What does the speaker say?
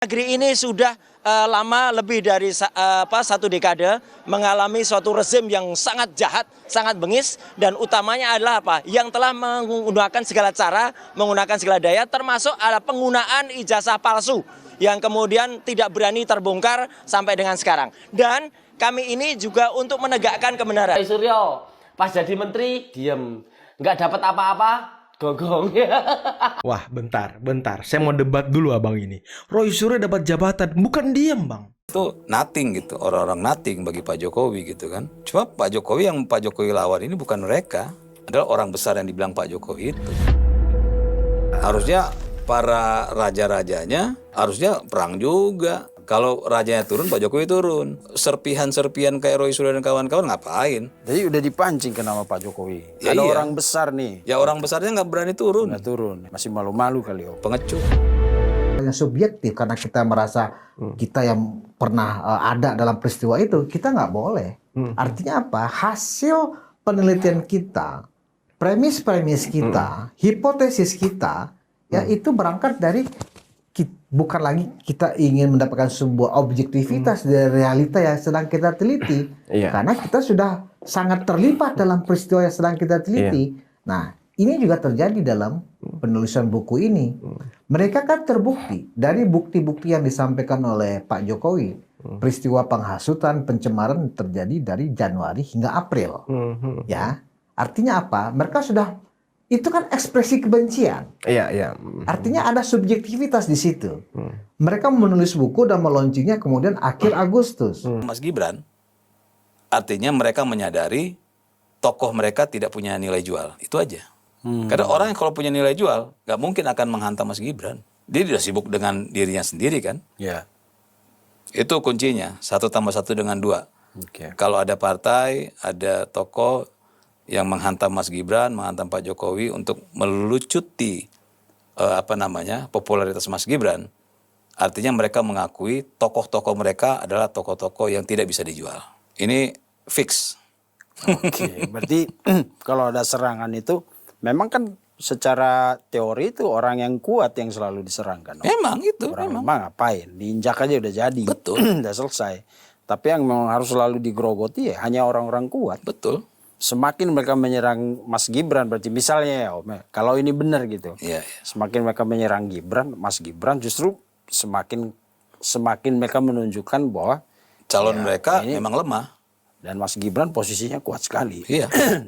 Negeri ini sudah lama lebih dari satu dekade mengalami suatu rezim yang sangat jahat, sangat bengis, dan utamanya adalah apa? Yang telah menggunakan segala cara, menggunakan segala daya, termasuk ada penggunaan ijazah palsu yang kemudian tidak berani terbongkar sampai dengan sekarang. Dan kami ini juga untuk menegakkan kebenaran. Suryo pas jadi menteri diem, nggak dapat apa-apa, gonggong. Wah, bentar. Saya mau debat dulu abang ini. Roy Suryo dapat jabatan, bukan diem bang. Itu nothing gitu, orang-orang nothing bagi Pak Jokowi gitu kan. Cuma Pak Jokowi lawan ini bukan mereka, adalah orang besar yang dibilang Pak Jokowi itu. Harusnya para raja-rajanya harusnya perang juga. Kalau rajanya turun, Pak Jokowi turun. Serpihan-serpihan kayak Roy Suryo dan kawan-kawan ngapain? Jadi udah dipancing ke nama Pak Jokowi. Ya Ada iya. orang besar nih. Ya orang besarnya nggak berani turun. Nggak turun. Masih malu-malu kali. Pengecut. Yang subjektif karena kita merasa kita yang pernah ada dalam peristiwa itu, kita nggak boleh. Artinya apa? Hasil penelitian kita, premis-premis kita, hipotesis kita, ya itu berangkat dari bukan lagi kita ingin mendapatkan sebuah objektivitas dari realita yang sedang kita teliti, karena kita sudah sangat terlibat dalam peristiwa yang sedang kita teliti. Nah, ini juga terjadi dalam penulisan buku ini. Mereka kan terbukti dari bukti-bukti yang disampaikan oleh Pak Jokowi. Peristiwa penghasutan, pencemaran terjadi dari Januari hingga April. Ya, artinya apa? Mereka sudah, itu kan ekspresi kebencian. Iya. Artinya ada subjektivitas di situ. Mereka menulis buku dan meluncurnya kemudian akhir Agustus. Mas Gibran, artinya mereka menyadari tokoh mereka tidak punya nilai jual. Itu aja. Karena orang yang kalau punya nilai jual, nggak mungkin akan menghantam Mas Gibran. Dia sudah sibuk dengan dirinya sendiri kan. Ya. Itu kuncinya, 1+1=2. Oke. Kalau ada partai, ada tokoh yang menghantam Mas Gibran, menghantam Pak Jokowi untuk melucuti popularitas Mas Gibran, artinya mereka mengakui tokoh-tokoh mereka adalah tokoh-tokoh yang tidak bisa dijual. Ini fix. Oke. Berarti kalau ada serangan itu, memang kan secara teori itu orang yang kuat yang selalu diserangkan. Memang itu, Orang memang. lemah ngapain? Diinjak aja udah jadi. Betul. Udah selesai. Tapi yang memang harus selalu digerogoti ya hanya orang-orang kuat. Betul. Semakin mereka menyerang Mas Gibran, berarti misalnya ya Om, kalau ini benar gitu. Iya. Semakin mereka menyerang Mas Gibran justru semakin mereka menunjukkan bahwa Calon mereka ini- memang lemah. dan Mas Gibran posisinya kuat sekali. Iya.